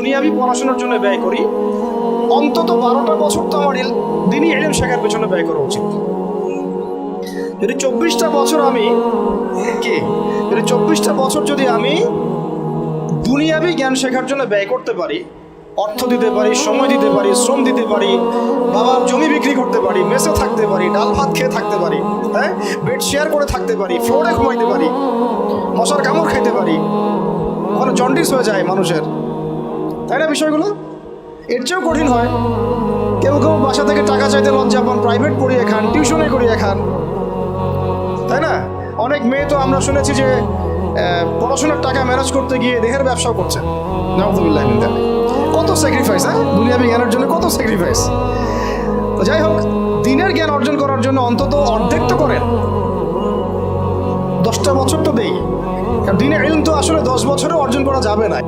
দুনিয়াবি পড়াশোনার জন্য ব্যয় করি, অন্তত 12টা বছর তো আমার দিনই ইলম শেখার পেছনে ব্যয় করা উচিত। যদি 24টা বছর আমি যদি 24টা বছর যদি আমি দুনিয়াবি জ্ঞান শেখার জন্য ব্যয় করতে পারি, অর্থ দিতে পারি, সময় দিতে পারি, শ্রম দিতে পারি, বাবার জমি বিক্রি করতে পারি, মেসে থাকতে পারি, ডাল ভাত খেয়ে থাকতে পারি, হ্যাঁ, বেড শেয়ার করে থাকতে পারি, ফ্লোরে ঘুমাইতে পারি, মশার কামড় খাইতে পারি, ওখানে জন্ডিস হয়ে যায় মানুষের, তাই না? বিষয়গুলো এর চেয়েও কঠিন হয়। কেউ কেউ বাসা থেকে টাকা চাইতে লজ্জা পান, প্রাইভেট পড়িয়ে খান, টিউশনে করিয়ে খান, তাই না? অনেক মেয়ে তো আমরা শুনেছি যে পড়াশোনার টাকা ম্যানেজ করতে গিয়ে দেহের ব্যবসাও করছে। নাউযুবিল্লাহ মিন যালিক। কত স্যাক্রিফাইস, হ্যাঁ, দুনিয়াবি জ্ঞানের জন্য কত স্যাক্রিফাইস। তো যাই হোক, দিনের জ্ঞান অর্জন করার জন্য অন্তত অর্ধেক তো করেন, 10টা বছর তো দেই। কারণ দিনের ইলম তো আসলে 10 বছরেও অর্জন করা যাবে না।